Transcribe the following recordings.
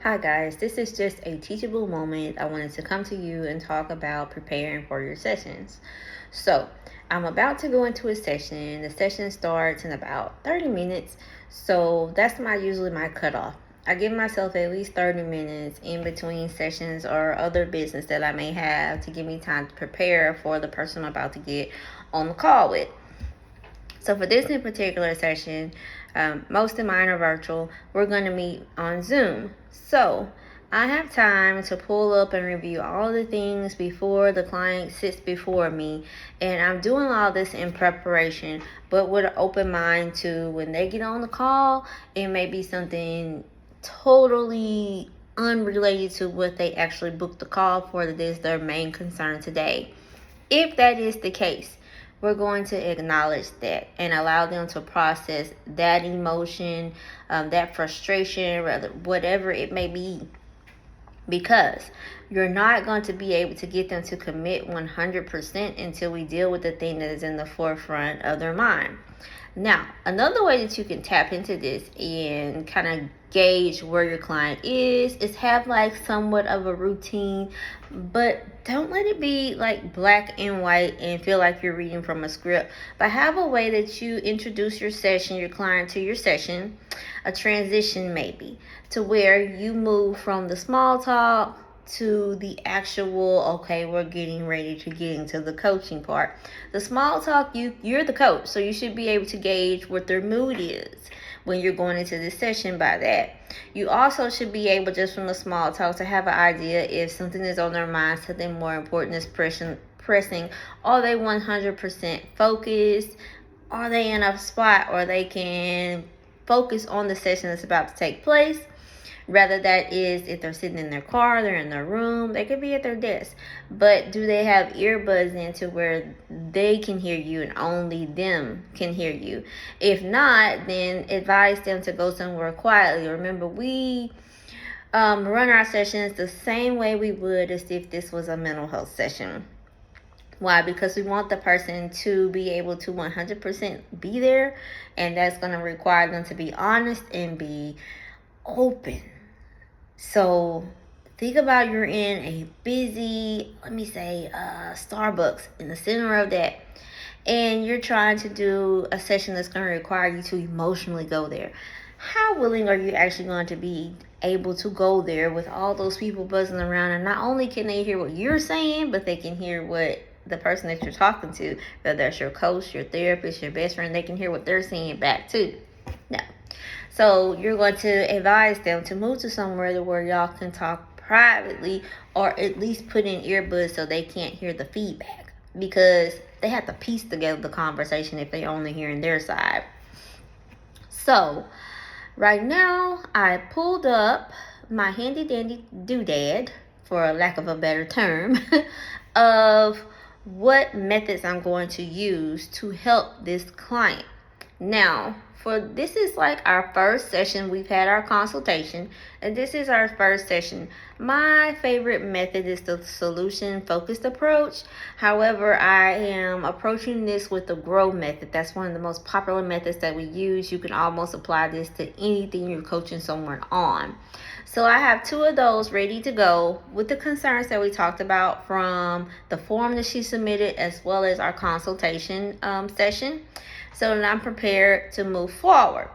Hi guys, this is just a teachable moment. I wanted to come to you and talk about preparing for your sessions. So, I'm about to go into a session. The session starts in about 30 minutes. So, that's usually my cutoff. I give myself at least 30 minutes in between sessions or other business that I may have to give me time to prepare for the person I'm about to get on the call with. So for this in particular session, most of mine are virtual. We're going to meet on Zoom. So I have time to pull up and review all the things before the client sits before me. And I'm doing all this in preparation, but with an open mind to when they get on the call, it may be something totally unrelated to what they actually booked the call for, that is their main concern today. If that is the case, we're going to acknowledge that and allow them to process that emotion, that frustration, rather whatever it may be, because you're not going to be able to get them to commit 100% until we deal with the thing that is in the forefront of their mind. Now, another way that you can tap into this and kind of gauge where your client is have like somewhat of a routine, but don't let it be like black and white and feel like you're reading from a script. But have a way that you introduce your client to your session, a transition maybe, to where you move from the small talk to the actual, okay, we're getting ready to get into the coaching part. The small talk, you're the coach, so you should be able to gauge what their mood is when you're going into this session by that. You also should be able, just from the small talk, to have an idea if something is on their mind, something more important is pressing. Are they 100% focused? Are they in a spot where they can focus on the session that's about to take place? Rather, that is, if they're sitting in their car, they're in their room, they could be at their desk. But do they have earbuds in to where they can hear you and only them can hear you? If not, then advise them to go somewhere quietly. Remember, we run our sessions the same way we would as if this was a mental health session. Why? Because we want the person to be able to 100% be there, and that's going to require them to be honest and be open. So think about, you're in a busy, let me say, Starbucks, in the center of that, and you're trying to do a session that's going to require you to emotionally go there. How willing are you actually going to be able to go there with all those people buzzing around, and not only can they hear what you're saying, but they can hear what the person that you're talking to, whether that's your coach, your therapist, your best friend, they can hear what they're saying back too. Now, so you're going to advise them to move to somewhere where y'all can talk privately, or at least put in earbuds so they can't hear the feedback, because they have to piece together the conversation if they only hearing their side. So right now I pulled up my handy dandy doodad, for lack of a better term, of what methods I'm going to use to help this client. Now, for this is like our first session. We've had our consultation, and this is our first session. My favorite method is the solution focused approach. However, I am approaching this with the GROW method. That's one of the most popular methods that we use. You can almost apply this to anything you're coaching someone on. So I have two of those ready to go with the concerns that we talked about from the form that she submitted, as well as our consultation session, so that I'm prepared to move forward.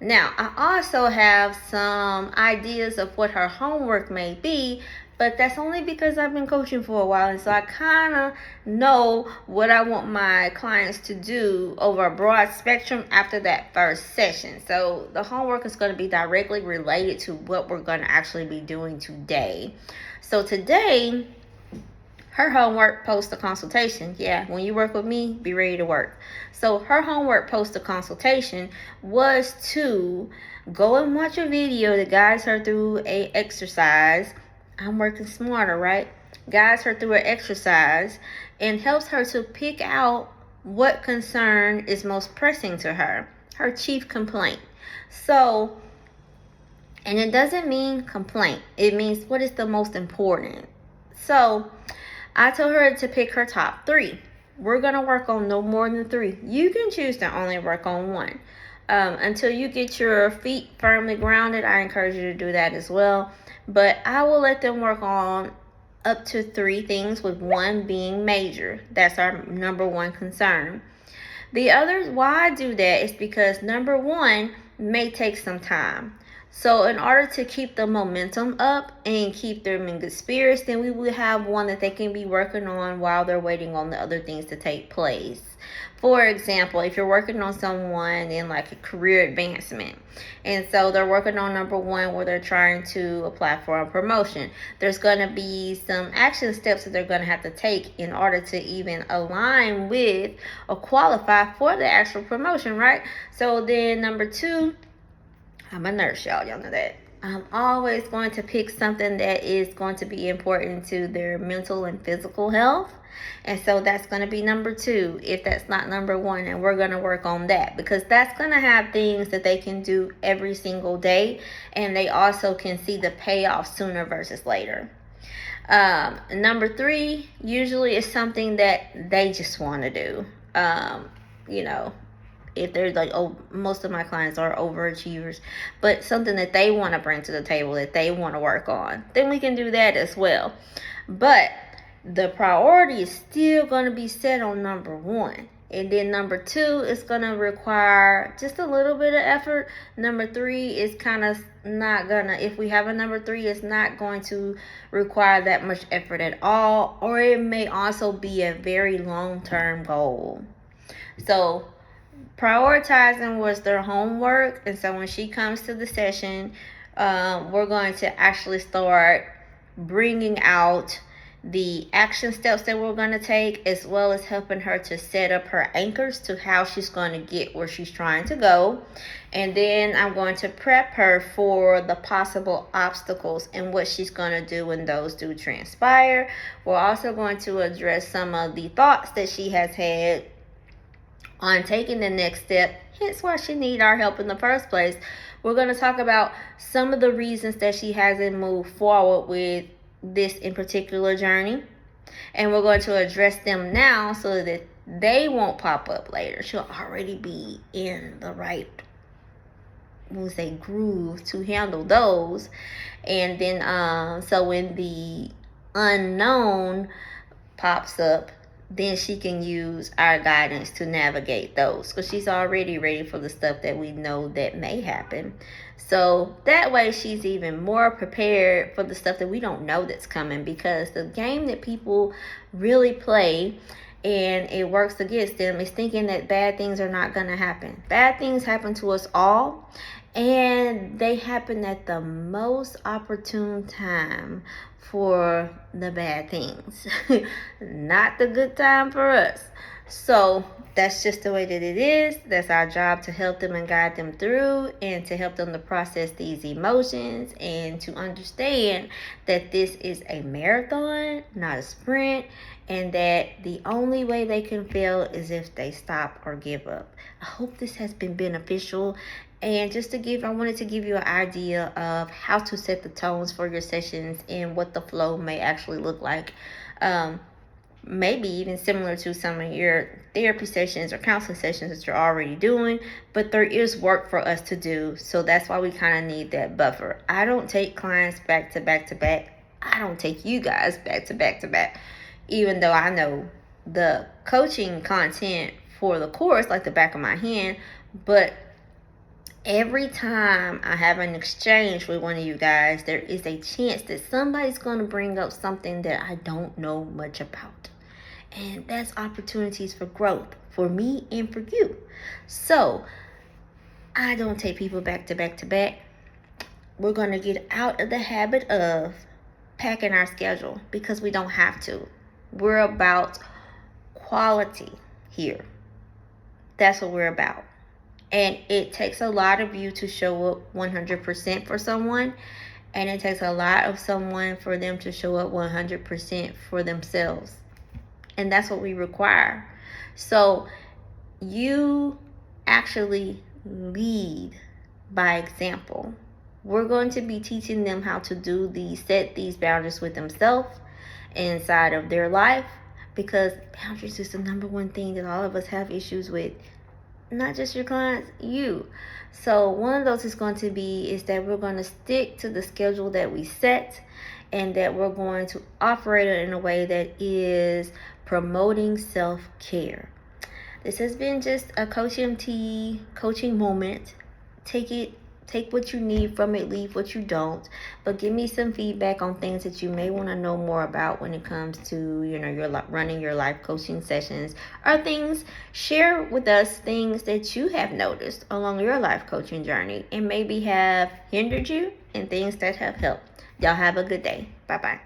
Now, I also have some ideas of what her homework may be, but that's only because I've been coaching for a while, and so I kind of know what I want my clients to do over a broad spectrum after that first session. So the homework is going to be directly related to what we're going to actually be doing today. So today, her homework post a consultation. Yeah, when you work with me, be ready to work. So her homework post a consultation was to go and watch a video that guides her through a exercise. I'm working smarter, right? Guides her through an exercise and helps her to pick out what concern is most pressing to her chief complaint. So, and it doesn't mean complaint. It means what is the most important. So I told her to pick her top 3. We're going to work on no more than 3. You can choose to only work on 1. Until you get your feet firmly grounded, I encourage you to do that as well. But I will let them work on up to 3 things, with 1 being major. That's our number 1 concern. The other, why I do that is because number 1 may take some time. So in order to keep the momentum up and keep them in good spirits, then we will have one that they can be working on while they're waiting on the other things to take place. For example, if you're working on someone in like a career advancement, and so they're working on number 1 where they're trying to apply for a promotion, there's going to be some action steps that they're going to have to take in order to even align with or qualify for the actual promotion, right? So then number 2, I'm a nurse, y'all know that. I'm always going to pick something that is going to be important to their mental and physical health. And so that's going to be number 2 if that's not number 1. And we're going to work on that because that's going to have things that they can do every single day. And they also can see the payoff sooner versus later. Number 3 usually is something that they just want to do. If they're like, oh, most of my clients are overachievers, but something that they want to bring to the table, that they want to work on, then we can do that as well. But the priority is still going to be set on number 1. And then number 2 is going to require just a little bit of effort. Number 3 is kind of not going to, if we have a number 3, it's not going to require that much effort at all. Or it may also be a very long-term goal. So prioritizing was their homework. And so when she comes to the session, we're going to actually start bringing out the action steps that we're going to take, as well as helping her to set up her anchors to how she's going to get where she's trying to go. And then I'm going to prep her for the possible obstacles and what she's going to do when those do transpire. We're also going to address some of the thoughts that she has had on taking the next step, hence why she need our help in the first place. We're going to talk about some of the reasons that she hasn't moved forward with this in particular journey, and we're going to address them now so that they won't pop up later. She'll already be in the right, we'll say, groove to handle those. And then so when the unknown pops up, then she can use our guidance to navigate those, because she's already ready for the stuff that we know that may happen. So that way she's even more prepared for the stuff that we don't know that's coming, because the game that people really play and it works against them is thinking that bad things are not going to happen. Bad things happen to us all, and they happen at the most opportune time for the bad things. Not the good time for us. So that's just the way that it is. That's our job, to help them and guide them through, and to help them to process these emotions, and to understand that this is a marathon, not a sprint, and that the only way they can fail is if they stop or give up. I hope this has been beneficial. And just I wanted to give you an idea of how to set the tones for your sessions and what the flow may actually look like. Maybe even similar to some of your therapy sessions or counseling sessions that you're already doing, but there is work for us to do. So that's why we kind of need that buffer. I don't take clients back to back to back. I don't take you guys back to back to back, even though I know the coaching content for the course like the back of my hand. But every time I have an exchange with one of you guys, there is a chance that somebody's going to bring up something that I don't know much about. And that's opportunities for growth for me and for you. So I don't take people back to back to back. We're going to get out of the habit of packing our schedule, because we don't have to. We're about quality here. That's what we're about. And it takes a lot of you to show up 100% for someone. And it takes a lot of someone for them to show up 100% for themselves. And that's what we require. So you actually lead by example. We're going to be teaching them how to set these boundaries with themselves inside of their life, because boundaries is the number one thing that all of us have issues with. not just your clients, you. So one of those is that we're going to stick to the schedule that we set, and that we're going to operate it in a way that is promoting self-care. This has been just a Coach MT coaching moment. Take what you need from it, leave what you don't. But give me some feedback on things that you may want to know more about when it comes to, your running your life coaching sessions, or things. Share with us things that you have noticed along your life coaching journey and maybe have hindered you, and things that have helped. Y'all have a good day. Bye bye.